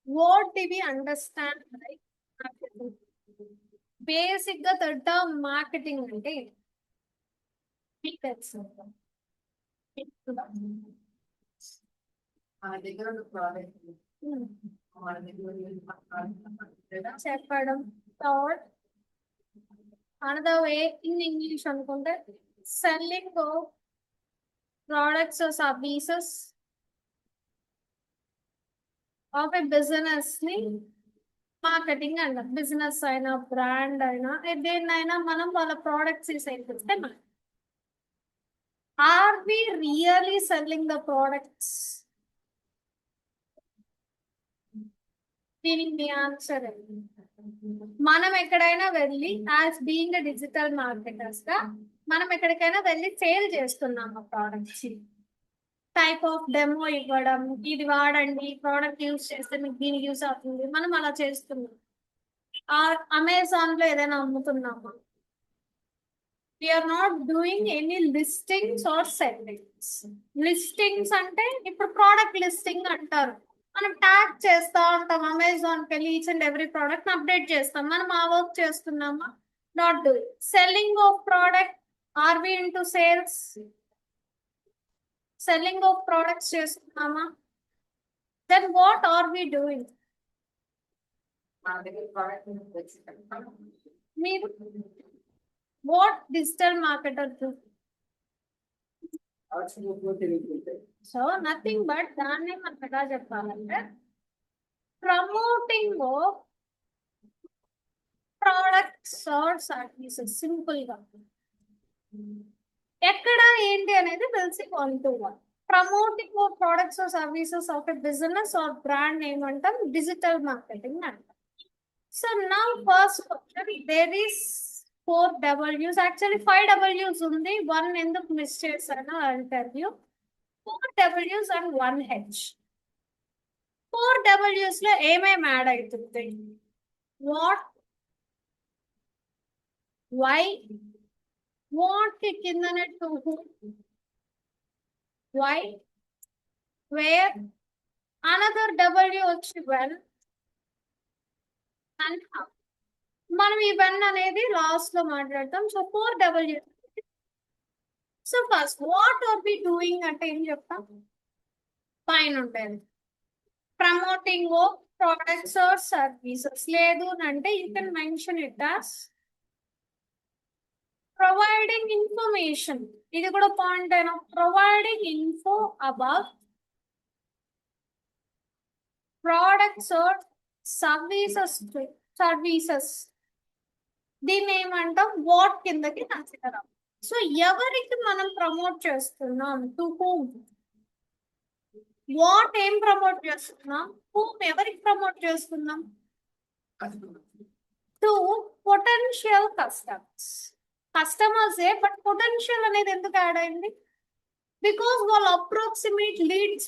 What do we understand by marketing? Basic గా the term marketing అంటే మీకు తెలుసు. చెప్పడం thought another way in English అనుకుంటే selling of products or services of a business ని marketing అంట. బిజినెస్ అయినా బ్రాండ్ అయినా దేన్నైనా మనం వాళ్ళ ప్రోడక్ట్స్ సేల్స్తే are we really selling the products? దీనికి మీ ఆన్సర్ మనం ఎక్కడైనా వెళ్ళి యాజ్ బీయింగ్ డిజిటల్ మార్కెటర్స్ గా మనం ఎక్కడికైనా వెళ్ళి సేల్ చేస్తున్నాం ఆ ప్రోడక్ట్స్. టైప్ ఆఫ్ డెమో ఇవ్వడం, ఇది వాడండి, ప్రోడక్ట్ యూస్ చేస్తే మీకు దీనికి యూస్ అవుతుంది, మనం అలా చేస్తున్నాం. అమెజాన్ లో ఏదైనా అమ్ముతున్నామా? We are not doing any listings or sellings. Listings అంటే ఇప్పుడు ప్రోడక్ట్ లిస్టింగ్ అంటారు. మనం ట్యాగ్ చేస్తా ఉంటాం అమెజాన్కి వెళ్ళి each and every product update చేస్తాం. మనం ఆ వర్క్ చేస్తున్నామా? Not doing. Selling of product, are we into sales? Selling of products చేస్తున్నామా? Then what are we doing? మీరు what digital marketer do? So nothing but దాన్ని మనం ఎలా చెప్పాలంటే promoting of products or services. Simple గా ఎక్కడ ఏంటి అనేది తెలిసి 1 to 1. Promoting of products or services of a business or brand ఏమంటాం? డిజిటల్ మార్కెటింగ్ అంటాం. So now first question, there is 4 W's, actually 5 W's ఉంది. 1 ఎందుకు మిస్ చేశాను I will tell you. 4 W's and 1 H. 4 W's లో ఏమేమి add అవుతుంది? What, why, what కి కిందనే to whom, why, where, another W వచ్చి వెన్ అండ్ హౌ. మనం ఈ వెన్ అనేది లాస్ట్ లో మాట్లాడతాం. So 4 W. So first what are we doing అంటే ఏం చెప్తాం? పైన ఉంటుంది promoting of products or services. లేదు అంటే you can mention it as providing information. ఇది కూడా పాయింట్ అయినా providing info about products or services. దీన్ని ఏమంటాం? వాట్ కిందకి కన్సిడర్. సో ఎవరికి మనం ప్రమోట్ చేస్తున్నాం? To whom. వాట్ ఏం ప్రమోట్ చేస్తున్నాం? హూమ్ ఎవరికి ప్రమోట్ చేస్తున్నాం? To potential customers. కస్టమర్స్ ఏ, బట్ పొటెన్షియల్ అనేది ఎందుకు యాడ్ అయింది? బికాస్ వాళ్ళు అప్రాక్సిమేట్ లీడ్స్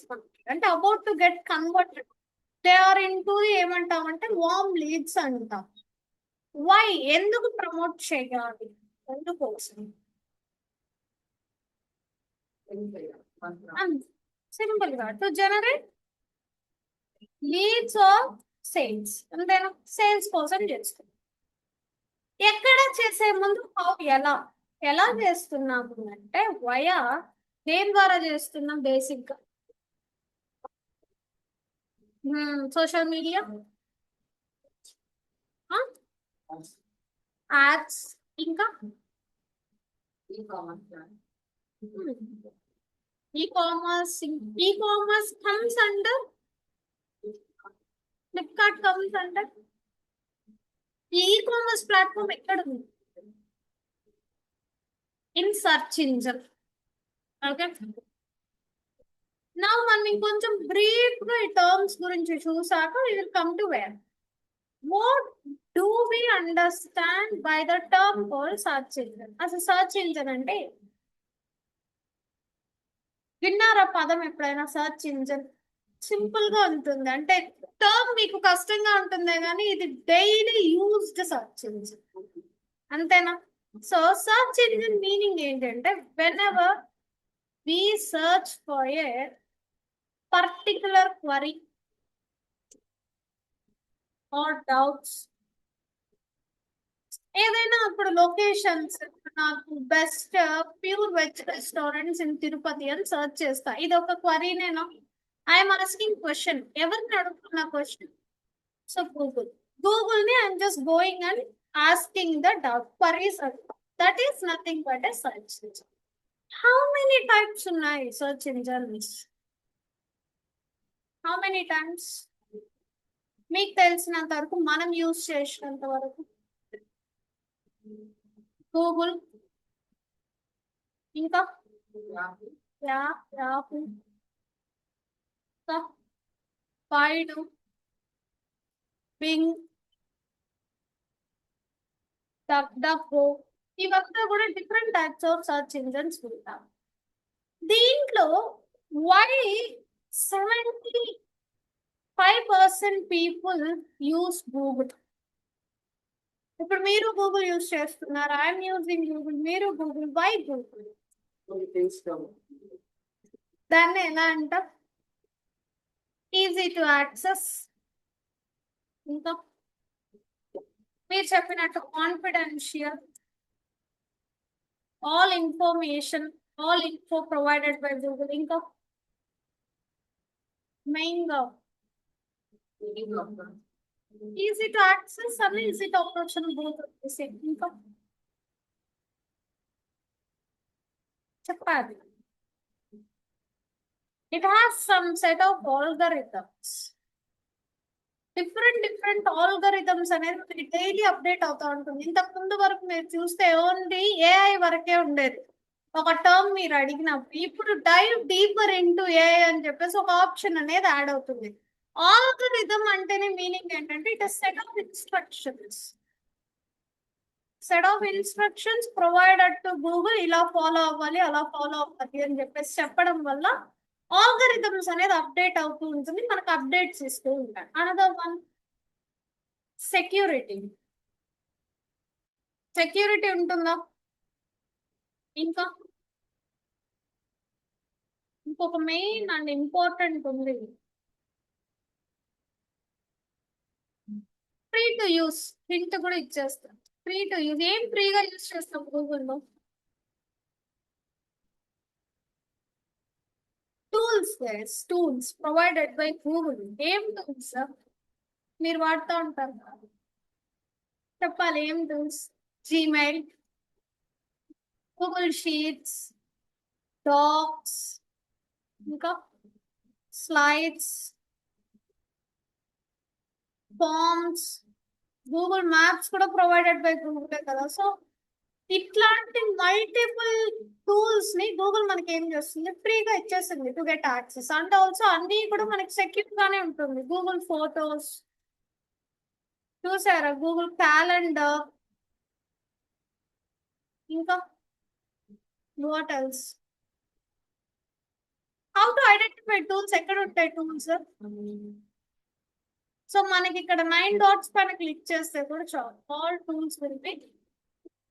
అంటే about to get converted. They are in to ఏమంటామంటే వార్మ్ లీడ్స్ అంటాం. వై? ఎందుకు ప్రమోట్ చేయాలి? ఎందుకోసం? సింపుల్ గా to generate leads or sales. అంతేనా? సేల్స్ కోసం చేస్తాం. ఎక్కడ చేసే ముందు హౌ, ఎలా చేస్తున్నాము అంటే వయా దేని ద్వారా చేస్తున్నాం? బేసిక్ గా సోషల్ మీడియా, యాడ్స్, ఇంకా e-commerce. E-commerce comes under Flipkart, comes under. E-commerce platform ఎక్కడ ఉంది? In search engine. ఓకే, నా మనం ఇంకొంచెం బ్రీఫ్ గా ఈ టర్మ్స్ గురించి చూసాక we will come to where. What do we understand by the term called search engine? అసలు search engine అంటే విన్నారా పదం ఎప్పుడైనా? search engine సింపుల్ గా ఉంటుంది అంటే టర్మ్ మీకు కష్టంగా ఉంటుందే కానీ ఇది డైలీ యూజ్డ్ search engine. అంతేనా? సో search engine మీనింగ్ ఏంటంటే whenever we search for a particular query or doubts ఏదైనా ఇప్పుడు లొకేషన్స్ నాకు best pure veg restaurants in Tirupati అని సర్చ్ చేస్తా ఇది ఒక క్వరీనేనా ఐఎమ్ ఆస్కింగ్ క్వశ్చన్ ఎవరిని అడుగుతున్న క్వశ్చన్ సో గూగుల్ ని I'm just going and asking the doubt queries that is nothing but a search how many types ఉన్నాయి search engines how many times మీకు తెలిసినంత వరకు మనం యూజ్ చేసినంత వరకు గూగుల్ ఇంకా యాహూ ఇంకా Baidu Bing DuckDuckGo ఇవంతా కూడా different types of search engines ఉంటాయి దీంట్లో వై 75% పీపుల్ యూస్ గూగుల్ ఇప్పుడు మీరు గూగుల్ యూస్ చేస్తున్నారు ఐఎమ్ యూజింగ్ గూగుల్ మీరు గూగుల్ వై గూగుల్ దాన్ని ఎలా అంటాం ఈజీ టు యాక్సెస్ ఇంకా మీరు చెప్పినట్టు confidential all information all info provided by Google ఇంకా మెయిన్గా easy to access and easy to approach అని బోత్ సేమ్ ఇంకా చెప్పాలి it has some set of algorithms different algorithms అనేది డైలీ అప్డేట్ అవుతా ఉంటుంది ఇంతకు ముందు వరకు మీరు చూస్తే ఓన్లీ ఏఐ వరకే ఉండేది ఒక టర్మ్ మీరు అడిగినప్పుడు ఇప్పుడు డైవ్ డీపర్ ఇంటూ ఏఐ అని చెప్పేసి ఒక ఆప్షన్ అనేది యాడ్ అవుతుంది ఆల్గరిథమ్ అంటేనే మీనింగ్ ఏంటంటే it set of instructions provided to Google ఇలా ఫాలో అవ్వాలి అలా ఫాలో అవ్వాలి అని చెప్పేసి చెప్పడం వల్ల ఆల్గరిథమ్స్ అనేది అప్డేట్ అవుతూ ఉంటుంది మనకు అప్డేట్స్ ఇస్తూ ఉంటాయి అనదర్ వన్ సెక్యూరిటీ ఉంటుందా ఇంకా ఇంకొక మెయిన్ అండ్ ఇంపార్టెంట్ ఉంది ఫ్రీ టు యూస్ హింట్ కూడా ఇచ్చేస్తాం ఫ్రీ టు యూస్ ఏం ఫ్రీగా యూస్ చేస్తాం గూగుల్లో టూల్స్ ప్రొవైడెడ్ బై గూగుల్ ఏం టూల్స్ మీరు వాడుతూ ఉంటారు చెప్పాలి ఏం tools Gmail Google sheets docs ఇంకా స్లైడ్స్ ఫార్మ్స్ గూగుల్ మ్యాప్స్ కూడా ప్రొవైడెడ్ బై గూగుల్ కదా సో ఇట్లాంటి మల్టిపుల్ టూల్స్ ని గూగుల్ మనకి ఏం చేస్తుంది ఫ్రీగా ఇచ్చేస్తుంది to get access and also అన్ని కూడా మనకి సెక్యూర్ గానే ఉంటుంది గూగుల్ ఫోటోస్ చూసారా గూగుల్ క్యాలెండర్ ఇంకా what else how to identify tools ఎక్కడ ఉంటాయి టూల్స్ సో మనకి ఇక్కడ 9 డాట్స్ పైన క్లిక్ చేస్తే కూడా చాలు all tools will be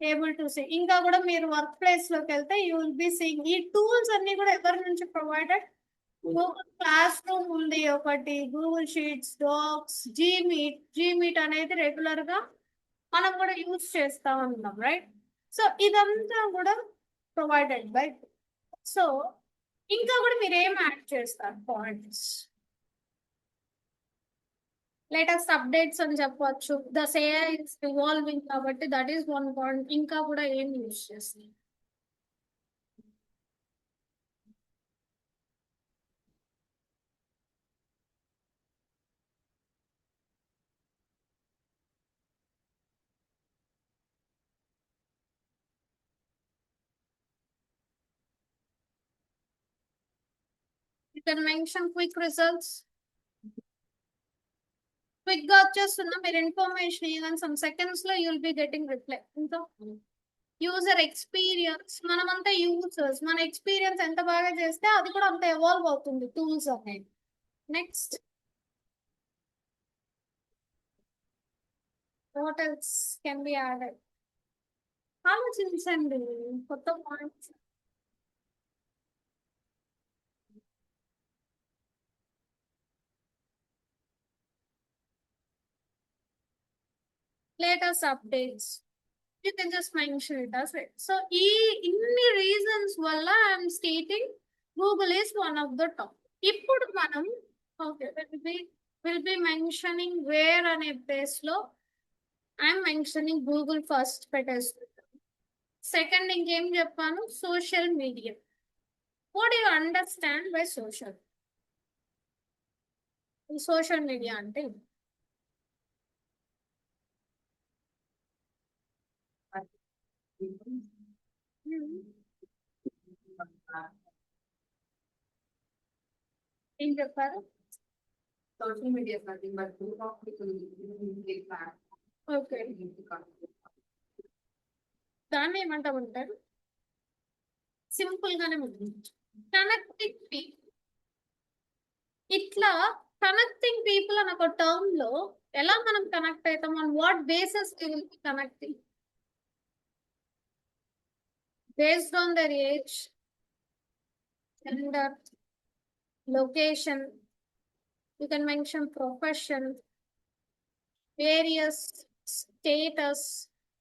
able to see ఇంకా కూడా మీరు వర్క్ ప్లేస్ లోకి వెళ్తే యూ విల్ బి సీయింగ్ ఈ టూల్స్ అన్ని కూడా ఎవరి నుంచి ప్రొవైడెడ్ గూగుల్ క్లాస్ రూమ్ ఉంది ఒకటి గూగుల్ షీట్స్ డాక్స్ జీమీట్ అనేది రెగ్యులర్ గా మనం కూడా యూజ్ చేస్తా ఉన్నాం రైట్ సో ఇదంతా కూడా ప్రొవైడెడ్ బై సో ఇంకా కూడా మీరు ఏం యాడ్ చేస్తారు పాయింట్స్ లేటెస్ట్ అప్డేట్స్ అని చెప్పవచ్చు దస్ ఏఐ ఇస్ ఇవాల్వింగ్ కాబట్టి దట్ ఈస్ వన్ పాయింట్ ఇంకా కూడా ఏం యూజ్ చేస్తుంది you can mention quick results quick గా వచ్చేస్తున్నా మీరు ఇన్ఫర్మేషన్ ఇవ్వగానే సమ్ సెకండ్స్ లో you will be getting reply ఇంకా యూజర్ ఎక్స్పీరియన్స్ మనమంతా యూజర్స్ మన ఎక్స్పీరియన్స్ ఎంత బాగా చేస్తే అది కూడా అంత ఎవాల్వ్ అవుతుంది టూల్స్ అనేది next what else can be added ఆలోచించండి కొత్త points latest updates. You can just mention it as it. So, ఇన్ని reasons వల్ల I'm stating Google is one of the top. ఇప్పుడు మనం okay, will be mentioning where అనే place లో I'm mentioning Google first పెట్టేసుకుంటాం. Second ఇంకేం చెప్పాను, social media. What you understand by social? Social media అంటే ఏం చెప్పారు? Social media is nothing but group of people using platform. Okay, దాన్ని ఏమంటామంటారు? సింపుల్ గానే ఉంటుంది, కనెక్టింగ్ పీపుల్. ఇట్లా కనెక్టింగ్ పీపుల్ అని ఒక టర్మ్ లో ఎలా మనం కనెక్ట్ అవుతాం, on what basis we will be connecting? based on their age, gender, location, you can mention profession, various status,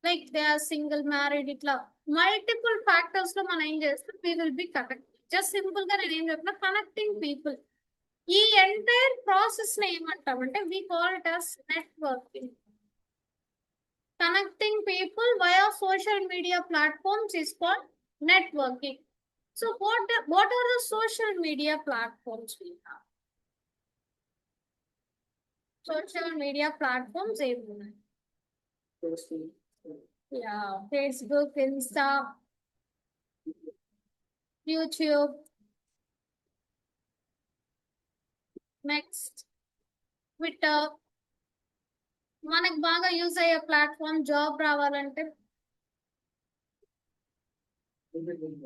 like they are single, married, itla multiple factors lo మనం ఏం చేస్తాం, we will be connected. just simple గా నేను ఏం చెప్పిన, connecting people. ఈ entire process ని ఏమంటామంటే we call it as networking. Connecting people via social media platforms is called networking. So what are the social media platforms we have? Social media platforms ఏమున్నాయి? Yeah, Facebook, Insta, YouTube, next Twitter. మనకు బాగా use అయ్యే platform job రావాలంటే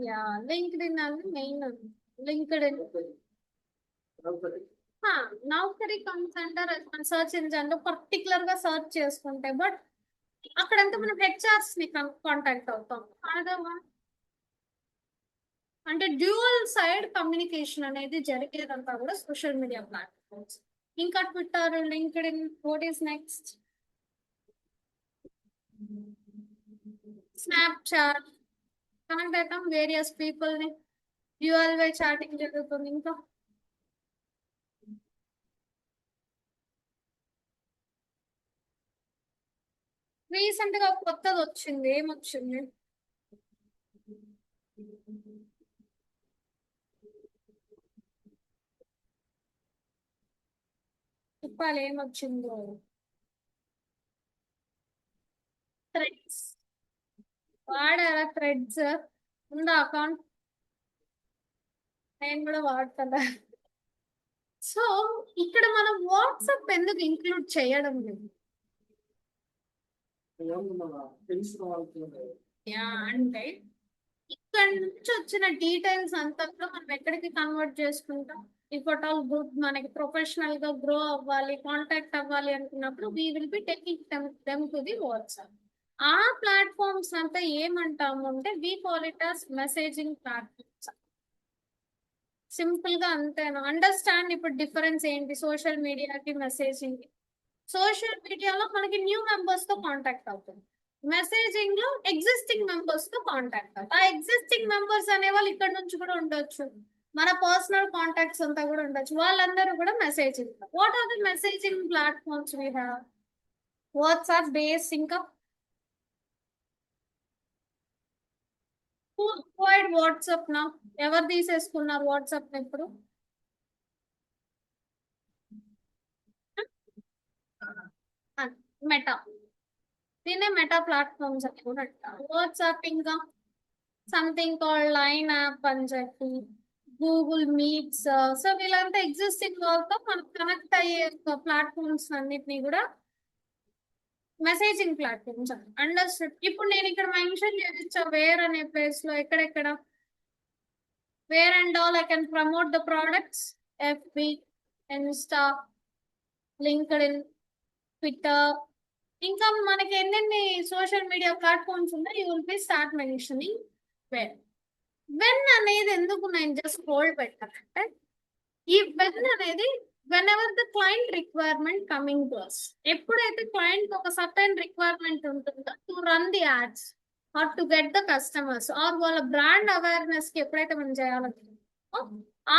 yeah LinkedIn అని main. LinkedIn, నౌకరీ comes under search engine లో particular గా search చేసుకుంటే, but అక్కడంతా మనం హెచ్ఆర్స్ ని కాంటాక్ట్ అవుతాం. అంటే డ్యూయల్ సైడ్ కమ్యూనికేషన్ అనేది జరిగేదంతా కూడా సోషల్ మీడియా ప్లాట్ఫామ్స్. ఇంకా Twitter, LinkedIn, what is next? Snapchat. Connect అవుతాం వేరియస్ పీపుల్ ని, డ్యూయల్ వే చాటింగ్ జరుగుతుంది. ఇంకా రీసెంట్ గా కొత్తది వచ్చింది, ఏమొచ్చింది? చెప్పాలి ఏమొచ్చిందో. థ్రెడ్స్ వాడారా? థ్రెడ్స్ ఉందా అకౌంట్? నేను కూడా వాడతా. సో ఇక్కడ మనం వాట్సాప్ ఎందుకు ఇంక్లూడ్ చేయడం లేదు? అంటే ఇక్కడ నుంచి వచ్చిన డీటెయిల్స్ అంతా కూడా మనం ఎక్కడికి కన్వర్ట్ చేసుకుంటాం? ఇఫ్ అట్ ఆల్ గుడ్ మనకి ప్రొఫెషనల్ గా గ్రో అవ్వాలి, కాంటాక్ట్ అవ్వాలి అనుకున్నప్పుడు we will be taking them to the WhatsApp. ఆ ప్లాట్ఫామ్స్ అంతా ఏమంటాము అంటే we call it as messaging platforms. Simple గా అంతేనా? అండర్స్టాండ్ ఇప్పుడు డిఫరెన్స్ ఏంటి సోషల్ మీడియాకి, మెసేజింగ్? సోషల్ మీడియాలో మనకి న్యూ మెంబర్స్ తో కాంటాక్ట్ అవుతుంది, మెసేజింగ్ లో ఎగ్జిస్టింగ్ మెంబర్స్ తో కాంటాక్ట్ అవుతుంది. ఆ ఎగ్జిస్టింగ్ మెంబర్స్ అనే వాళ్ళు ఇక్కడ నుంచి కూడా ఉండొచ్చు, మన పర్సనల్ కాంటాక్ట్స్ అంతా కూడా ఉండొచ్చు, వాళ్ళందరూ కూడా messaging. What are the messaging platforms we have? WhatsApp base. ఇంకా వాట్సాప్ నా ఎవరు తీసేసుకున్నారు వాట్సాప్ ఇప్పుడు? మెటా. దీన్నే మెటా ప్లాట్ఫామ్స్ అని కూడా అంటారు. వాట్సాప్ ఇంకా సంథింగ్ కాల్డ్ లైన్ యాప్ అని చెప్పి, గూగుల్ మీట్స్. సో వీళ్ళంతా ఎగ్జిస్టింగ్ వాళ్ళతో మనం కనెక్ట్ అయ్యే ప్లాట్ఫామ్స్ అన్నిటినీ కూడా మెసేజింగ్ ప్లాట్ఫామ్స్ అని అండర్స్టాండ్. ఇప్పుడు నేను ఇక్కడ మెన్షన్ చేయించా వేర్ అనే ప్లేస్ లో ఎక్కడెక్కడ where and all I can promote the products. FB, Insta, LinkedIn, Twitter. ఇంకా మనకి ఎన్నెన్ని సోషల్ మీడియా ప్లాట్ఫామ్స్ ఉన్నాయి, you will be start mentioning where. When అనేది ఎందుకు నేను జస్ట్ హోల్డ్ పెట్టానంటే, ఈ వెన్ అనేది whenever the client requirement coming to us, ఎప్పుడైతే క్లయింట్ ఒక సర్టైన్ రిక్వైర్మెంట్ ఉంటుందో to run the ads or to get the customers or వాళ్ళ బ్రాండ్ అవేర్నెస్ కి ఎప్పుడైతే మనం చేయాలనుకుంటున్నామో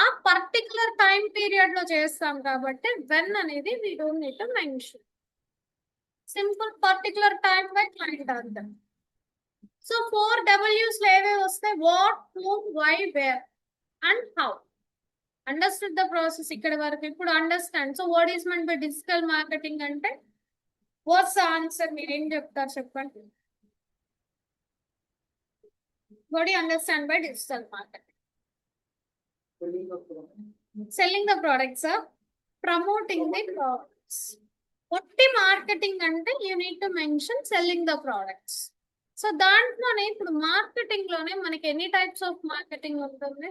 ఆ పర్టికులర్ టైం పీరియడ్ లో చేస్తాం కాబట్టి వెన్ అనేది we don't need to mention simple particular time by client అర్థం. సో 4 W's ఏవే వస్తాయి, what, whom, why, where and how. Understood the process ఇక్కడ వరకు. ఇప్పుడు understand. So what is mean by digital marketing అంటే వాట్స్ ఆన్సర్, మీరు ఏం చెప్తారు చెప్పండి. What you understand by digital marketing? Selling the products, promoting the products. ఒట్టి marketing అంటే you need to mention selling the products. So దాంట్లోనే ఇప్పుడు marketing లోనే మనకి ఎన్ని టైప్స్ ఆఫ్ మార్కెటింగ్ ఉంటుంది,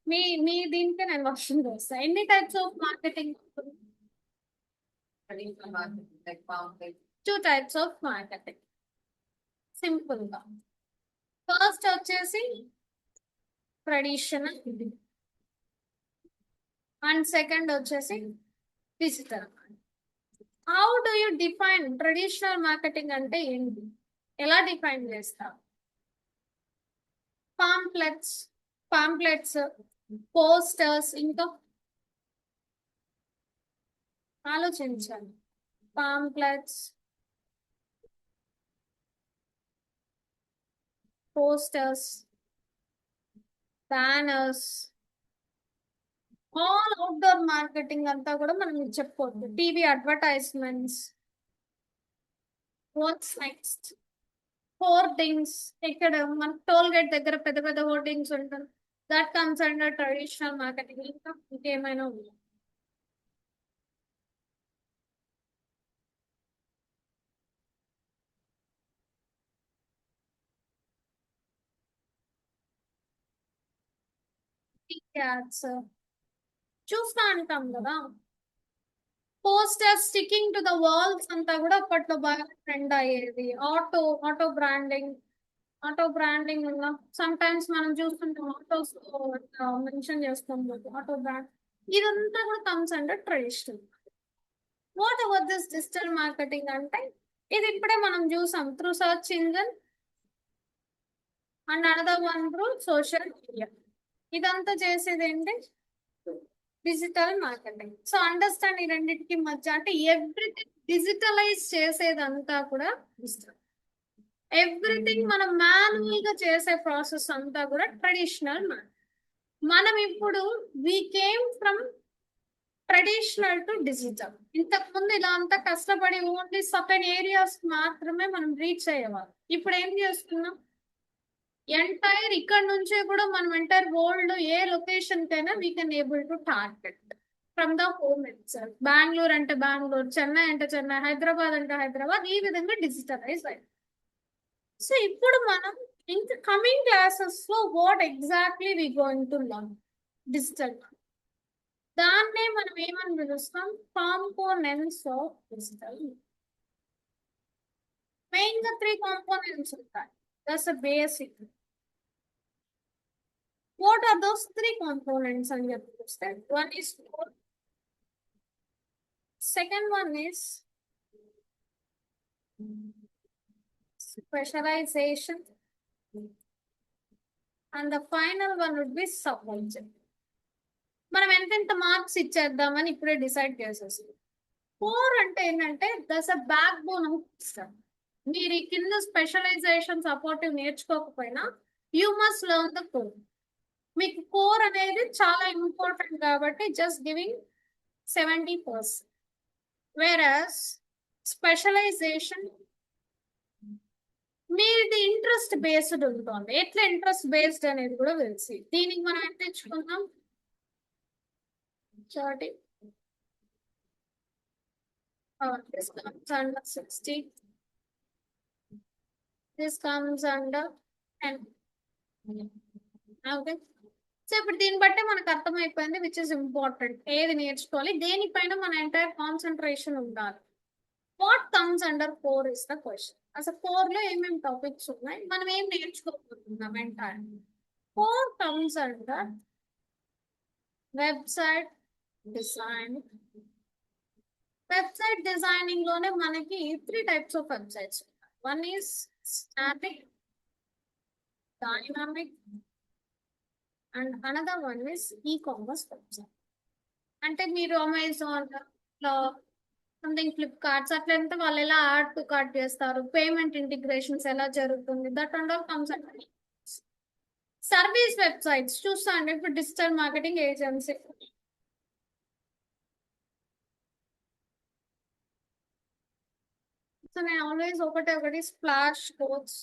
మీ దీనికే నేను వర్షన్ చేస్తాను. ఎన్ని టైప్స్ ఆఫ్ మార్కెటింగ్ ఉంటుంది? Traditional marketing, like pamphlet. 2 types of marketing simple గా. ఫస్ట్ వచ్చేసి ట్రెడిషనల్ అండ్ సెకండ్ వచ్చేసి digital. How do you define traditional marketing అంటే ఏంటి, ఎలా డిఫైన్ చేస్తారు? పాంప్లెట్స్, పోస్టర్స్, ఇంకా ఆలోచించాలి. Pamphlets, posters, banners, all outdoor marketing అంతా కూడా మనం చెప్పుకోవచ్చు. TV advertisements. What's next? Hoardings. ఇక్కడ మన టోల్ గేట్ దగ్గర పెద్ద పెద్ద హోర్డింగ్స్ ఉంటుంది, that comes under traditional marketing. ఇంకా ఇంకేమైనా ఉంది? యాడ్స్ చూస్తా అంటాం కదా. Poster sticking to the walls అంతా కూడా అప్పట్లో బాగా ట్రెండ్ అయ్యేది. ఆటో బ్రాండింగ్ ఉన్న సమ్ టైమ్స్ మనం చూస్తుంటాం, ఆటోస్ మెన్షన్ చేస్తాం ఆటో బ్రాండ్. ఇదంతా కూడా comes under traditional. What about this digital marketing అంటే ఇది ఇప్పుడే మనం చూసాం, through search engine and another one through social media. ఇదంతా చేసేది ఏంటి, డిజిటల్ మార్కెటింగ్. సో అండర్స్టాండ్ ఈ రెండింటికి మధ్య అంటే ఎవ్రీథింగ్ డిజిటలైజ్ చేసేదంతా కూడా డిజిటల్. ఎవ్రీథింగ్ మనం మాన్యువల్ గా చేసే ప్రాసెస్ అంతా కూడా ట్రెడిషనల్. మనం ఇప్పుడు we came from traditional to digital. ఇంతకు ముందు ఇలా అంతా కష్టపడి ఓన్లీ సర్టెన్ ఏరియాస్ మాత్రమే మనం రీచ్ అయ్యేవాళ్ళం. ఇప్పుడు ఏం చేస్తున్నాం, ఎంటైర్ ఇక్కడ నుంచే కూడా మనం ఎంటైర్ వరల్డ్ ఏ లొకేషన్ కైనా we can able to target from the home itself. Bengaluru అంటే బెంగళూరు, చెన్నై అంటే చెన్నై, హైదరాబాద్ అంటే హైదరాబాద్, ఈ విధంగా డిజిటలైజ్ అయింది. సో ఇప్పుడు మనం ఇంకా కమింగ్ క్లాసెస్ లో what exactly we going to learn digital. దాన్నే మనం ఏమని పిలుస్తాం, కాంపోనెంట్స్ ఆఫ్ డిజిటల్. మెయిన్ గా 3 కాంపోనెంట్స్ ఉంటాయి. That's a basic. What are those 3 components అని చెప్తే, one is core, second one is specialization, and the final one would be supply chain. మనం ఎంత మార్క్స్ ఇచ్చేద్దామని ఇప్పుడే డిసైడ్ చేసేసి. కోర్ అంటే ఏంటంటే that's a back bone of system. మీరు ఈ కింద స్పెషలైజేషన్ సపోర్టివ్ నేర్చుకోకపోయినా you must learn the core. మీకు కోర్ అనేది చాలా ఇంపార్టెంట్ కాబట్టి జస్ట్ గివింగ్ 70%. వేరస్ స్పెషలైజేషన్ మీది ఇంట్రెస్ట్ బేస్డ్ ఉంటుంది. ఎట్లా ఇంట్రెస్ట్ బేస్డ్ అనేది కూడా తెలిసి దీనికి మనం ఎంత తెచ్చుకుందాం, 30. This comes under 60. This comes under 10. Okay. So ఇప్పుడు దీన్ని బట్టి మనకు అర్థమైపోయింది విచ్ ఇస్ ఇంపార్టెంట్, ఏది నేర్చుకోవాలి, దేనిపైన మన ఎంటైర్ కాన్సన్ట్రేషన్ ఉండాలి. What comes under core is the question. అసలు కోర్ లో ఏమేమి టాపిక్స్ ఉన్నాయి, మనం ఏం నేర్చుకోబోతున్నాం entire. Core comes under website, design. Website designing లోనే మనకి 3 types of websites. One is static, dynamic and another one is e-commerce website. అంటే మీరు అమెజాన్ లో సంథింగ్ ఫ్లిప్కార్ట్స్ అట్లా ఎంత వాళ్ళు ఎలా యాడ్ టు కార్ట్ చేస్తారు, పేమెంట్ ఇంటిగ్రేషన్స్ ఎలా జరుగుతుంది, that and all comes and service websites చూస్తాండి. ఇప్పుడు డిజిటల్ మార్కెటింగ్ ఏజెన్సీ, సో నేను ఆల్వేస్ ఒకటి స్ప్లాష్ కోడ్స్,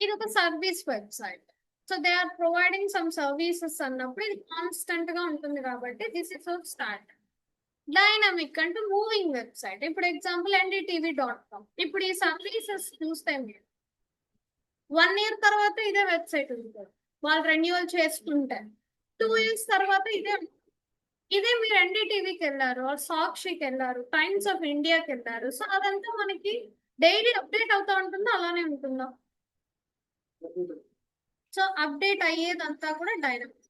ఇది ఒక service website. So they are providing some services అన్నప్పుడు ఇది కాన్స్టెంట్ గా ఉంటుంది కాబట్టి దిస్ ఇస్ స్టార్ట్. డైనమిక్ అంటే మూవింగ్ వెబ్సైట్. ఇప్పుడు ఎగ్జాంపుల్ ndtv.com. ఇప్పుడు ఈ సర్వీసెస్ చూస్తే మీరు 1 year తర్వాత ఇదే వెబ్సైట్ ఉంటుంది, వాళ్ళు రెన్యువల్ చేసుకుంటారు. 2 years తర్వాత ఇదే మీరు ఎన్డీటీవీకి వెళ్ళారు, సాక్షికి వెళ్ళారు, టైమ్స్ ఆఫ్ ఇండియాకి వెళ్ళారు, సో అదంతా మనకి డైలీ అప్డేట్ అవుతా ఉంటుందో అలానే ఉంటుందో. సో అప్డేట్ అయ్యేదంతా కూడా డైనమిక్.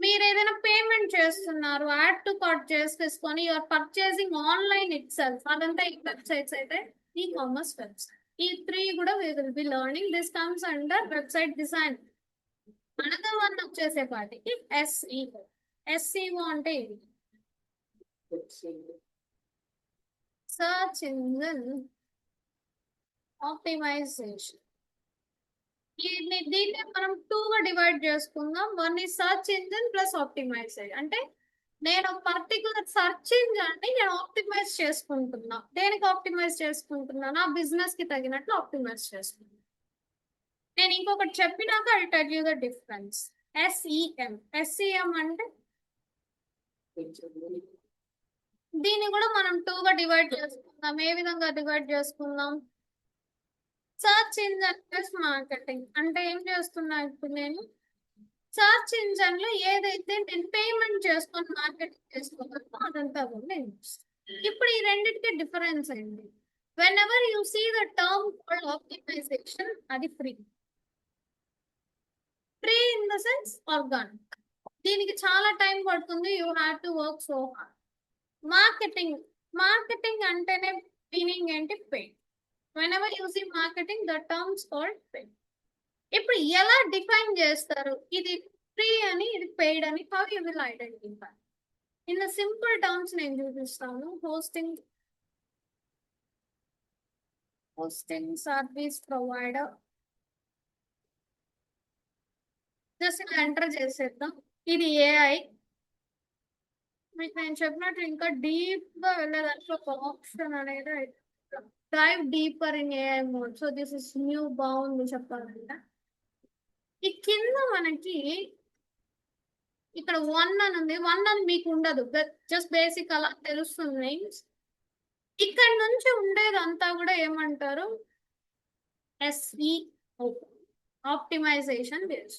మీరు ఏదైనా పేమెంట్ చేస్తున్నారు, యాడ్ టు కార్ట్ చేసుకొని you're purchasing online it self, అదంతా ఈ వెబ్సైట్స్ అయితే ఈ-కామర్స్ వెబ్సైట్. ఈ 3 కూడా we will be learning. This comes under website design. Another one వచ్చేసేపాటికి SEO. SEO అంటే ఇది సర్చ్ ఇంజిన్ ఆప్టిమైజేషన్. దీన్ని మనం 2 గా డివైడ్ చేసుకుందాం. వన్ ఈ సర్చ్ ఇంజిన్ ప్లస్ ఆప్టిమైజేషన్. అంటే నేను పర్టికులర్ సర్చ్ ఇంజిన్ ని నేను ఆప్టిమైజ్ చేసుకుంటున్నా. దేనికి ఆప్టిమైజ్ చేసుకుంటున్నా? నా బిజినెస్ కి తగినట్లు ఆప్టిమైజ్ చేసుకుంటున్నా. నేను ఇంకొకటి చెప్పినాక I tell you the difference. SEM అంటే దీన్ని కూడా మనం 2 గా డివైడ్ చేసుకుందాం. ఏ విధంగా డివైడ్ చేసుకుందాం? Search engine plus marketing. అంటే ఏం చేస్తున్నా ఇప్పుడు నేను సర్చ్ ఇంజన్ లో ఏదైతే నేను పేమెంట్ చేసుకొని మార్కెటింగ్ చేసుకోగలను అదంతా కూడా నేను ఇప్పుడు ఈ రెండింటికి డిఫరెన్స్ ఏంటి? Whenever you see the term called optimization, అది free. Free in the sense organic. దీనికి చాలా టైం పడుతుంది, you have to work so hard. Marketing అంటేనే మీనింగ్ ఏంటి? Paid. whenever you see marketing, the terms called paid. ఇప్పుడు ఎలా define చేస్తారు ఇది ఫ్రీ అని ఇది పెయిడ్ అని? How you will identify? In the simple terms నేను చూపిస్తాను. Hosting service provider. జస్ట్ ఇలా ఎంటర్ చేసేద్దాం. ఇది AI. మీకు నేను చెప్పినట్టు ఇంకా డీప్ గా వెళ్ళేదానికి ఒక ఆప్షన్ అనేది dive deeper in AI mode. So this is new bound చెప్పాలంటే ఈ కింద మనకి ఇక్కడ 1 అని ఉంది. 1 అని మీకు ఉండదు, జస్ట్ బేసిక్ అలా తెలుస్తుంది. ఇక్కడ నుంచి ఉండేదంతా కూడా ఏమంటారు? SEO, optimization base.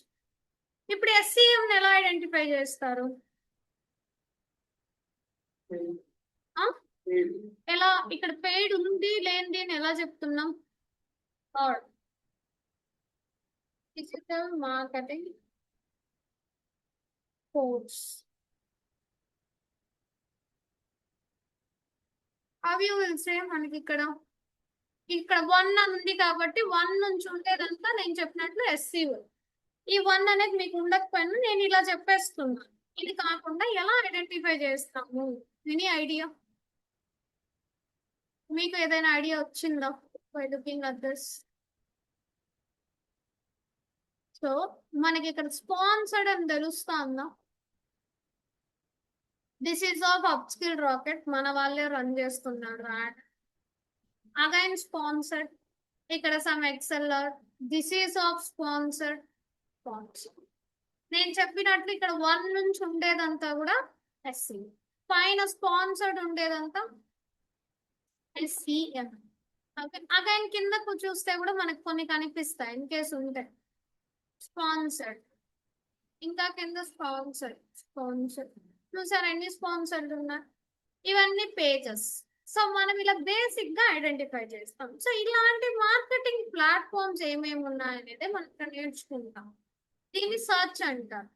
ఇప్పుడు SEM ఎలా ఐడెంటిఫై చేస్తారు? ఎలా ఇక్కడ పెయిడ్ ఉంది లేనిది అని ఎలా చెప్తున్నాం? Digital marketing course. అవి విల్ సే మనకి ఇక్కడ 1 అని ఉంది కాబట్టి 1 నుంచి ఉండేదంతా నేను చెప్పినట్లు SEO. ఈ 1 అనేది మీకు ఉండకపోయినా నేను ఇలా చెప్పేస్తున్నా. ఇది కాకుండా ఎలా ఐడెంటిఫై చేస్తాము? Any idea? మీకు ఏదైనా ఐడియా వచ్చిందా by looking at this? So మనకి ఇక్కడ స్పాన్సర్డ్ అని తెలుస్తుందా? This is of upskill rocket, మన వాళ్ళే రన్ చేస్తున్నారు యాడ్. అగైన్ స్పాన్సర్డ్, ఇక్కడ సమ్ ఎక్సెల్లర్. This is of sponsored. నేను చెప్పినట్లు ఇక్కడ 1 నుంచి ఉండేదంతా కూడా SEO. పైన స్పాన్సర్డ్ ఉండేదంతా SEM. అగైన్ కిందకు చూస్తే కూడా మనకు కొన్ని కనిపిస్తాయి ఇన్ కేసు ఉంటే. స్పాన్సర్డ్, ఇంకా కింద స్పాన్సర్డ్ చూసారా ఎన్ని స్పాన్సర్డ్ ఉన్నాయి? ఇవన్నీ పేజెస్. సో మనం ఇలా బేసిక్ గా ఐడెంటిఫై చేస్తాం. సో ఇలాంటి మార్కెటింగ్ ప్లాట్ఫామ్స్ ఏమేమి ఉన్నాయనేది మనం ఇక్కడ నేర్చుకుంటాం. దీన్ని సర్చ్ అంటారు.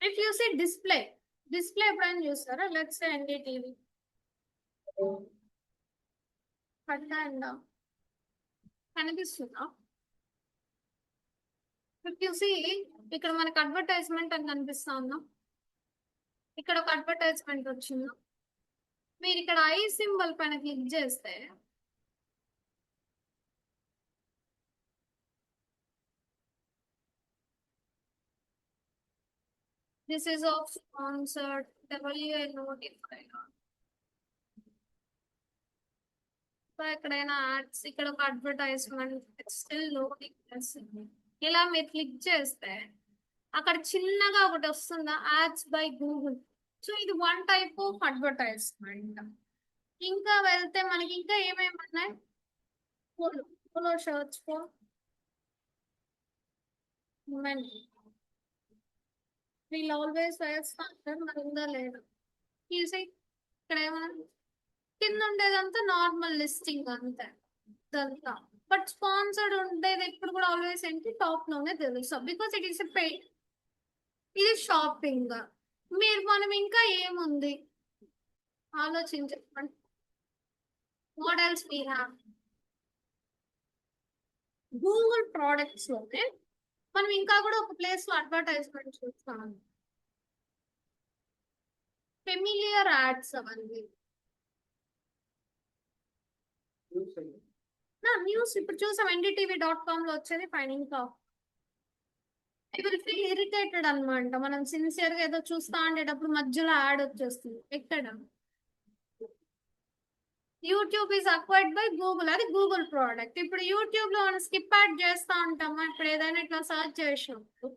ఇఫ్ యూ సీ డిస్ప్లే ఎప్పుడైనా చూస్తారా? లెట్స్ సే ఎన్డీటీవీ పడ్డా కనిపిస్తుందా? ఇఫ్ యూ సీ ఇక్కడ మనకు అడ్వర్టైజ్మెంట్ అని కనిపిస్తా ఉందా? ఇక్కడ ఒక అడ్వర్టైజ్మెంట్ వచ్చిందా? మీరు ఇక్కడ ఐ సింబల్ పైన క్లిక్ చేస్తే this is of sponsored WA notified. ఎక్కడైనా యాడ్స్, ఇక్కడ ఒక అడ్వర్టైజ్మెంట్ స్టిల్ లోడింగ్. ఇలా మీరు క్లిక్ చేస్తే అక్కడ చిన్నగా ఒకటి వస్తుందా, యాడ్స్ బై గూగుల్. సో ఇది వన్ టైప్ ఆఫ్ అడ్వర్టైజ్మెంట్. ఇంకా వెళ్తే మనకి ఇంకా ఏమేమి ఉన్నాయి? Polo shirts for women. వీళ్ళు ఆల్వేస్ వేస్తా అంటారు, మరి ఉందా లేదా? ఈజీ. ఇక్కడ ఏమన్నా కింద ఉండేదంతా నార్మల్ లిస్టింగ్ అంతే ఇదంతా. బట్ స్పాన్సర్డ్ ఉండేది ఎప్పుడు కూడా ఆల్వేస్ ఏంటి, టాప్ లోనే తెలుసు, because it is a paid. ఇది షాపింగ్. మనం ఇంకా ఏముంది ఆలోచించండి. What else we have? Google products లోనే మనం ఇంకా కూడా ఒక ప్లేస్ లో అడ్వర్టైజ్మెంట్ చూస్తాం. ఫెమిలియర్ యాడ్స్ అవన్నీ. న్యూస్ ఇప్పుడు చూసాం NDTV.com లో వచ్చేది పైన. ఇంకా ఫీల్ ఇరిటేటెడ్ అనమాట. మనం సిన్సియర్ గా ఏదో చూస్తా ఉండేటప్పుడు మధ్యలో యాడ్ వచ్చేస్తుంది. ఎక్కడ? YouTube is acquired by Google. అది గూగుల్ ప్రోడక్ట్. ఇప్పుడు యూట్యూబ్ లో మనం స్కిప్ యాడ్ చేస్తా ఉంటామా? ఇప్పుడు ఏదైనా ఇట్లా సర్చ్ చేసినప్పుడు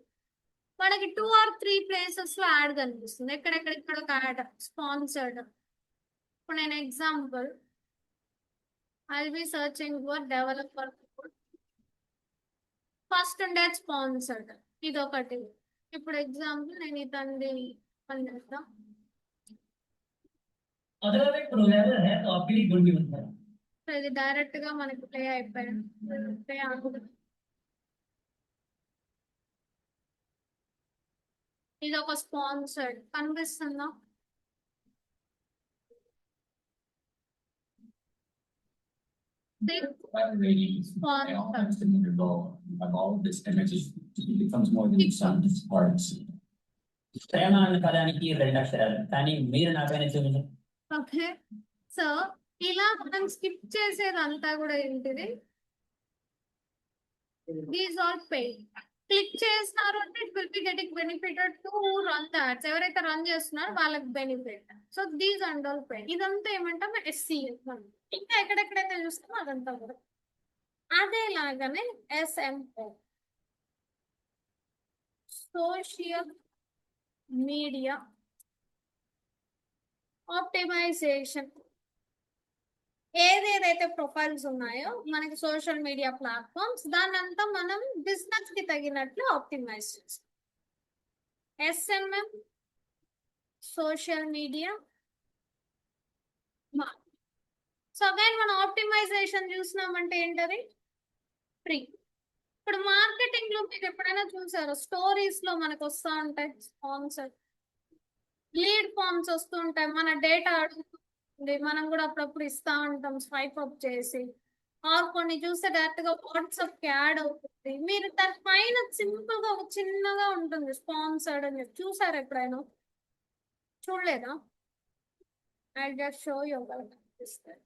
మనకి 2 or 3 ప్లేసెస్ లో యాడ్ కనిపిస్తుంది. ఇక్కడ ఒక యాడ్ స్పాన్సర్డ్. ఇప్పుడు నేను example I'll be searching for developer. First ఉండేది స్పాన్సర్డ్, ఇది ఒకటి. ఇప్పుడు ఎగ్జాంపుల్ నేను ఇతంది పని చేస్తాం. ఇది డైరెక్ట్ గా మనకి ప్లే అయిపోయింది. ఇది ఒక స్పాన్సర్డ్ కనిపిస్తుందా? పదానికి 2 అక్షరాలు, కానీ మీరు నాకైనా చూడండి. ఓకే, సో ఇలా మనం స్కిప్ చేసేదంతా కూడా ఏంటిది, దీస్ ఆర్ పెయిడ్. క్లిక్ చేస్తున్నారు అంటే it will be getting benefited to run the ads. ఎవరైతే రన్ చేస్తున్నారో వాళ్ళకి benefit. So these and all paid. ఇదంతా ఏమంటాం? SEO. ఇంకా ఎక్కడెక్కడైతే చూస్తామో అదంతా కూడా అదేలాగానే SMO, సోషల్ మీడియా ఆప్టిమైజేషన్. ఏదేదైతే ప్రొఫైల్స్ ఉన్నాయో మనకి సోషల్ మీడియా ప్లాట్ఫామ్స్, దాన్నంతా మనం బిజినెస్ కి తగినట్లు ఆప్టిమైజ్ చేస్తాం. SMM, social media. So again మనం ఆప్టిమైజేషన్ చూసినామంటే ఏంటది? ఫ్రీ. ఇప్పుడు మార్కెటింగ్ లో మీరు ఎప్పుడైనా చూసారో, స్టోరీస్ లో మనకు వస్తూ ఉంటాయి స్పాన్సర్, లీడ్ ఫార్మ్స్ వస్తూ ఉంటాయి. మన డేటా అడుగుతుంది, మనం కూడా అప్పుడప్పుడు ఇస్తా ఉంటాం స్వైప్ అప్ చేసి. ఆర్ కొన్ని చూస్తే డైరెక్ట్ గా వాట్సాప్ కి యాడ్ అవుతుంది. మీరు దాని పైన సింపుల్ గా ఒక చిన్నగా ఉంటుంది స్పాన్సర్డ్ అని చెప్పి. చూసారు ఎప్పుడైనా? చూడలేదా? I just show you. కనిపిస్తుంది.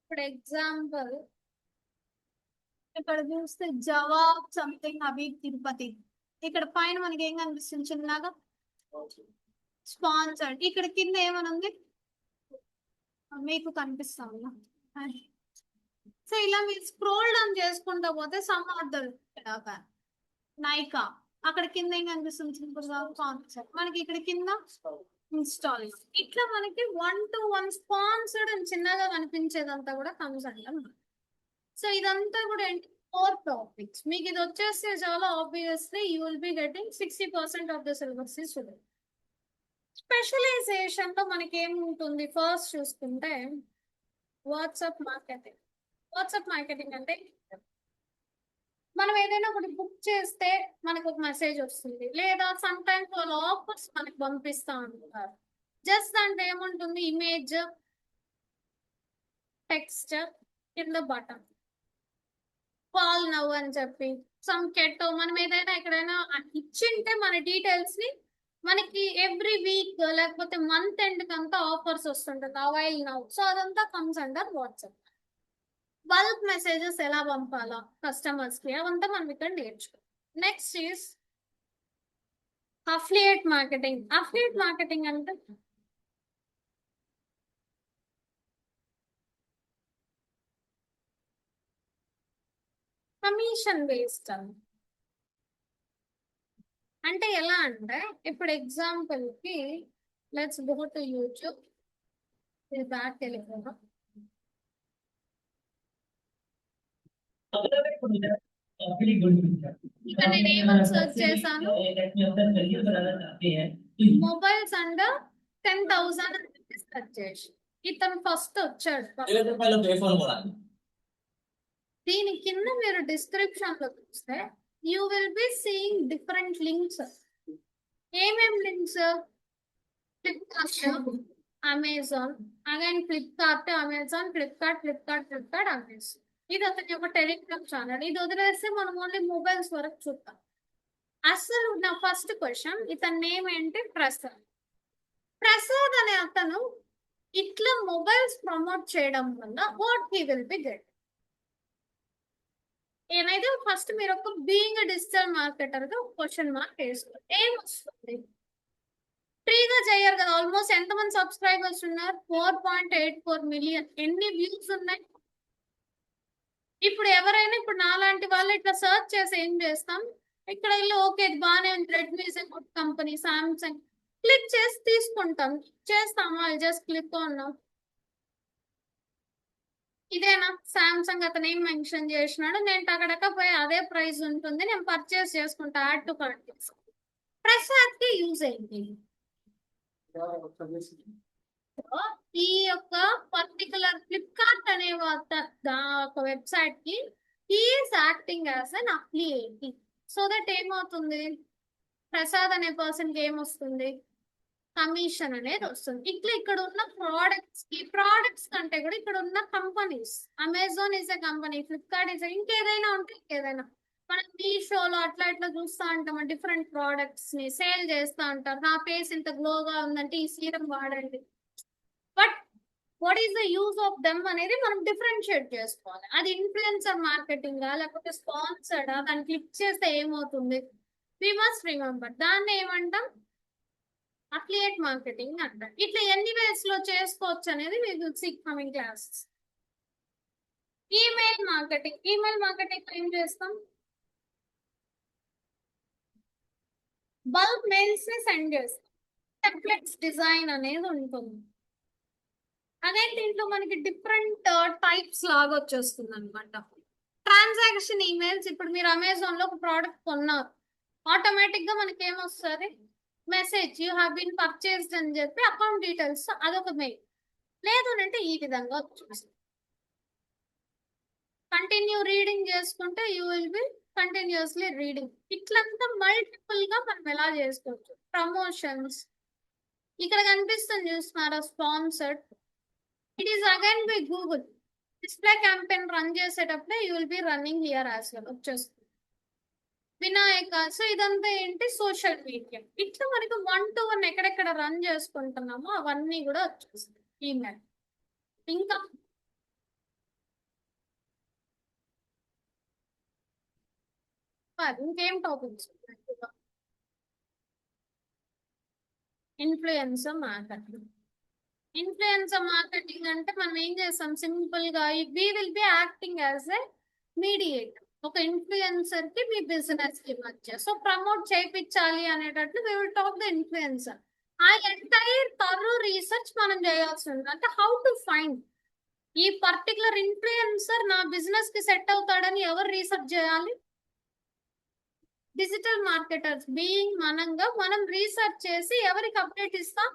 ఇప్పుడు ఎగ్జాంపుల్ ఇక్కడ చూస్తే జవాబ్ సంథింగ్ హబీబ్ తిరుపతి. ఇక్కడ పైన మనకి ఏం కనిపిస్తుంది? చిన్నగా స్పాన్సర్డ్. ఇక్కడ కింద ఏమని ఉంది? మీకు కనిపిస్తా ఉన్నా. సో ఇలా మీరు స్క్రోల్ డౌన్ చేసుకుంటా పోతే సమ్ ఆర్డర్ నైకా, అక్కడ కింద ఏం కనిపిస్తుంది? సింపుల్ గా స్పాన్సర్. మనకి ఇక్కడ కింద ఇన్స్టాల్. ఇట్లా మనకి 1 to 1 స్పాన్సర్డ్ అని చిన్నగా కనిపించేదంతా కూడా కమ్స్ అంటాం. సో ఇదంతా కూడా ఏంటి 4 టాపిక్స్. మీకు ఇది వచ్చేస్తే చాలా obviously you will be getting 60% of the syllabus is today. Specialization లో మనకి ఏముంటుంది ఫస్ట్ చూసుకుంటే వాట్సాప్ మార్కెటింగ్. వాట్సాప్ మార్కెటింగ్ అంటే మనం ఏదైనా ఒకటి బుక్ చేస్తే మనకు ఒక మెసేజ్ వస్తుంది, లేదా సమ్ టైమ్స్ వాళ్ళ ఆఫర్స్ మనకి పంపిస్తా ఉంటారు. జస్ట్ దాంట్లో ఏముంటుంది, ఇమేజ్, టెక్స్ట్, కింద బటన్, కాల్ నవ్ అని చెప్పి సమ్ కెట్టో మనం ఏదైనా ఎక్కడైనా ఇచ్చింటే మన డీటెయిల్స్ ని మనకి ఎవ్రీ వీక్ లేకపోతే మంత్ ఎండ్ కంతా ఆఫర్స్ వస్తుంటుంది అవైల్ నవ్. సో అదంతా comes under WhatsApp. Bulk messages ఎలా పంపాలా కస్టమర్స్ కి అవంతా మనం ఇక్కడ నేర్చుకో. Next is affiliate marketing. Affiliate marketing అంటే కమిషన్ బేస్డ్. అంటే ఎలా అంటే ఇప్పుడు ఎగ్జాంపుల్ కి లెట్స్ గో టు యూట్యూబ్. ఇది బ్యాక్ వెళ్ళిపోవడం. ఇక్కడ నేను ఏమని సెర్చ్ చేశాను, మొబైల్స్ అండర్ 10,000 సెర్చ్ చేసి ఇతను ఫస్ట్ వచ్చాడు. దీని కింద మీరు డిస్క్రిప్షన్ లో చూస్తే you will be seeing different links. ఏమేం links? Flipkart, Amazon, again Flipkart, Amazon, Flipkart, Amazon. ఇది అతని ఒక టెలిగ్రామ్ ఛానల్. ఇది వదిలేస్తే మనం ఓన్లీ మొబైల్స్ వరకు చూద్దాం. అసలు నా ఫస్ట్ క్వశ్చన్, ఇతని నేమ్ ఏంటి? ప్రసాద్. ప్రసాద్ అనే అతను ఇట్లా మొబైల్స్ ప్రమోట్ చేయడం వల్ల what he will be get? ఏమైతే ఫస్ట్ మీరు ఒక బీయింగ్ డిజిటల్ మార్కెటర్ గా క్వశ్చన్ మార్క్ వేసుకోండి. ఏం వస్తుంది? ఫ్రీగా చేయరు కదా. ఆల్మోస్ట్ ఎంతమంది సబ్స్క్రైబర్స్ ఉన్నారు? 4.84 మిలియన్. ఎన్ని వ్యూస్ ఉన్నాయి? ఇప్పుడు ఎవరైనా ఇప్పుడు నాలాంటి వాళ్ళు ఇట్లా సర్చ్ చేసి ఏం చేస్తాం, ఇక్కడ వెళ్ళి ఓకే ఇది బాగానే ఉంది, Redmi is good company, Samsung click చేసి తీసుకుంటాం. చేస్తామా? జస్ట్ క్లిక్ ఉన్నాం. ఇదేనా సామ్సంగ్? అతను ఏం మెన్షన్ చేసినాడు, నేను టకటక పోయి అదే ప్రైస్ ఉంటుంది, నేను పర్చేస్ చేసుకుంటా, యాడ్ టు కార్ట్. ప్రసాద్ కి యూజ్ ఏంటి? ఈ యొక్క పర్టికులర్ ఫ్లిప్కార్ట్ అనే ఒక వెబ్సైట్ కి is acting as an affiliate. So that ఏమవుతుంది, ప్రసాద్ అనే పర్సన్ కి ఏమొస్తుంది? కమిషన్ అనేది వస్తుంది. ఇట్లా ఇక్కడ ఉన్న ప్రోడక్ట్స్ కంటే కూడా ఇక్కడ ఉన్న companies, Amazon is a company, Flipkart is ఇంకేదైనా ఉంటే ఇంకేదైనా, మనం మీషోలో అట్లా ఇట్లా చూస్తా ఉంటాం, డిఫరెంట్ ప్రోడక్ట్స్ ని సేల్ చేస్తా ఉంటారు. నా ఫేస్ ఇంత గ్లోగా ఉందంటే ఈ సీరం వాడండి. But what is the use of them అనేది మనం డిఫరెన్షియేట్ చేసుకోవాలి. అది ఇన్ఫ్లుయెన్సర్ మార్కెటింగ్ లేకపోతే స్పాన్సర్డా, దాన్ని క్లిక్ చేస్తే ఏమవుతుంది? వి మస్ట్ రిమెంబర్ దాన్ని ఏమంటాం? అఫిలియేట్ మార్కెటింగ్ అంటారు. ఇట్లా ఎన్ని వేస్ లో చేసుకోవచ్చు అనేది we will see coming classes. Email marketing. Email marketing ఏం చేస్తాం? బల్క్ మెయిల్స్ ని సెండ్ చేస్తాం. టెంప్లెట్స్ డిజైన్ అనేది ఉంటుంది. అదే దీంట్లో మనకి డిఫరెంట్ టైప్స్ లాగా వచ్చేస్తుంది అనమాట. Transaction emails. ఇప్పుడు మీరు అమెజాన్ లో ఒక ప్రోడక్ట్ కొన్నారు, ఆటోమేటిక్ గా మనకి ఏమొస్తుంది? Message you have been purchased అని చెప్పి అకౌంట్ డీటెయిల్స్, అదొక మెయిల్. లేదు అంటే ఈ విధంగా వచ్చేస్తుంది. కంటిన్యూ రీడింగ్ చేసుకుంటే you will be continuously reading. ఇట్లంతా మల్టిపుల్ గా మనం ఎలా చేసుకోవచ్చు. ప్రమోషన్స్ ఇక్కడ కనిపిస్తుంది చూస్తున్నారా, sponsored. It is again by Google. Display campaign run చేసేటప్పుడే you will be running here as well వచ్చేస్తుంది. వినాయక. సో ఇదంతా ఏంటి? Social media. ఇట్లా మనకి 1 to 1 ఎక్కడెక్కడ రన్ చేసుకుంటున్నామో అవన్నీ కూడా వచ్చేస్తాయి ఈమెయిల్. ఇంకా ఇంకేం topics? Influencer marketing. Influencer marketing అంటే మనం ఏం చేస్తాం? సింపుల్ గా we will be acting as a mediator. ఒక ఇన్ఫ్లుయెన్సర్ కి మీ బిజినెస్ కి మధ్య సో ప్రమోట్ చేయించాలి అనేటట్లు we will talk the influencer. ఆ ఎంటైర్ థరో రీసెర్చ్ మనం చేయాల్సి ఉంది. అంటే హౌ టు ఫైండ్ ఈ పర్టికులర్ ఇన్ఫ్లుయెన్సర్ నా బిజినెస్ కి సెట్ అవుతాడని ఎవరు రీసెర్చ్ చేయాలి? డిజిటల్ మార్కెటర్స్ బీయింగ్ మనంగా మనం రీసెర్చ్ చేసి ఎవరికి అప్డేట్ ఇస్తాం?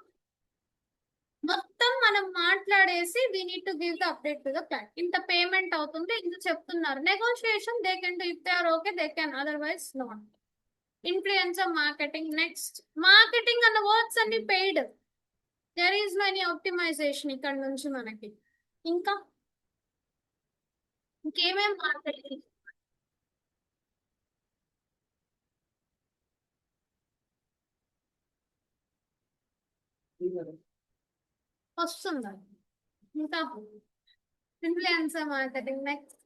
మొత్తం మనం మాట్లాడేసి we need to give the update to the client. ఇంత పేమెంట్ అవుతుంది, ఇంత చెప్తున్నారు. Negotiation they can do if they are okay, they can, otherwise not. Influencer marketing. Next, marketing అన్న వర్డ్స్ అన్ని paid. There is no any optimization ఇక్కడ నుంచి మనకి. ఇంకా ఇంకేమేం మార్కెటింగ్ వస్తుందా? ఇంకా influencer marketing. Next,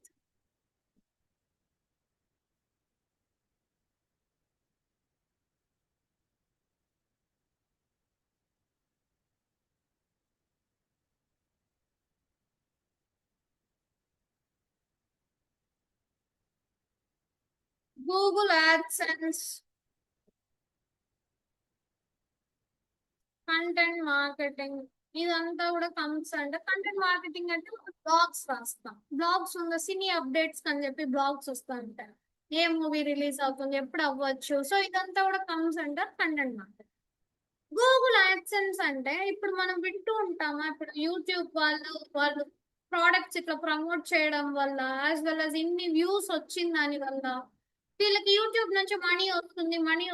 Google AdSense, content marketing. ఇదంతా కూడా కమ్స్ అంటే కంటెంట్ మార్కెటింగ్ అంటే బ్లాగ్స్ రాస్తాం. బ్లాగ్స్ ఉన్న సినీ అప్డేట్స్ అని చెప్పి బ్లాగ్స్ వస్తూ ఉంటాయి. ఏ మూవీ రిలీజ్ అవుతుంది, ఎప్పుడు అవ్వచ్చు. సో ఇదంతా కూడా కమ్స్ అంటారు కంటెంట్ మార్కెటింగ్. గూగుల్ యాడ్సెన్స్ అంటే ఇప్పుడు మనం వింటూ ఉంటామా, ఇప్పుడు యూట్యూబ్ వాళ్ళు ప్రోడక్ట్స్ ఇట్లా ప్రమోట్ చేయడం వల్ల యాజ్ వెల్ as ఇన్ని వ్యూస్ వచ్చిన దాని వల్ల వీళ్ళకి యూట్యూబ్ నుంచి మనీ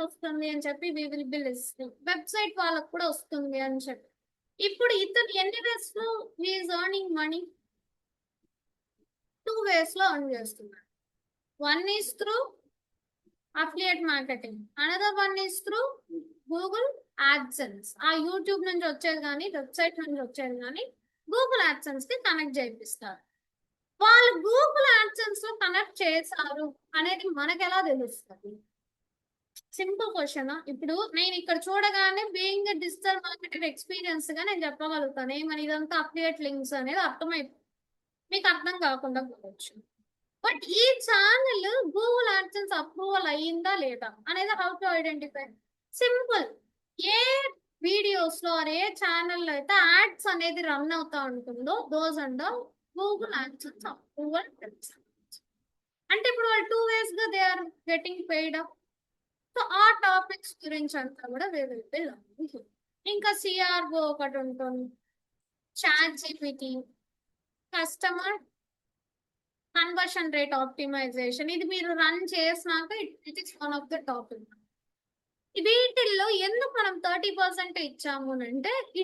వస్తుంది అని చెప్పి we will be listing. Website వాళ్ళకి కూడా వస్తుంది అని చెప్పి. ఇప్పుడు ఇతను ఎన్ని వేస్ లో ఈజ్ ఎర్నింగ్ మనీ? 2 ways లో ఎర్న్ చేస్తున్నారు. One is through affiliate marketing, another one is through Google AdSense. ఆ యూట్యూబ్ నుంచి వచ్చేది కానీ వెబ్సైట్ నుంచి వచ్చేది కానీ గూగుల్ యాడ్సెన్స్ కి కనెక్ట్ చేయిస్తారు. వాళ్ళు గూగుల్ యాడ్సెన్స్ లో కనెక్ట్ చేశారు అనేది మనకు ఎలా తెలుస్తుంది? Simple question. ఇప్పుడు నేను ఇక్కడ చూడగానే బీయింగ్ డిజిటల్ మార్కెటింగ్ ఎక్స్పీరియన్స్ గా నేను చెప్పగలుగుతాను ఏమని, ఇదంతా అఫిలియేట్ లింక్స్ అనేది అర్థమైపోతుంది. మీకు అర్థం కాకుండా పోవచ్చు. బట్ ఈ ఛానల్ గూగుల్ యాడ్సెన్స్ అప్రూవల్ అయ్యిందా లేదా అనేది how to identify? Simple. A videos లో ఏ ఛానల్ లో అయితే యాడ్స్ అనేది రన్ అవుతా ఉంటుందో those and Google AdSense approval. అంటే ఇప్పుడు వాళ్ళు 2 ways గా they are getting paid up. So ఆ టాపిక్స్ గురించి అంతా కూడా ఇంకా సిఆర్ఓ ఒకటి ఉంటుంది, chat GPT, customer conversion rate optimization. ఇది మీరు రన్ చేసినాక it is one of the topic. వీటిల్లో ఎందుకు మనం 30% ఇచ్చాము అంటే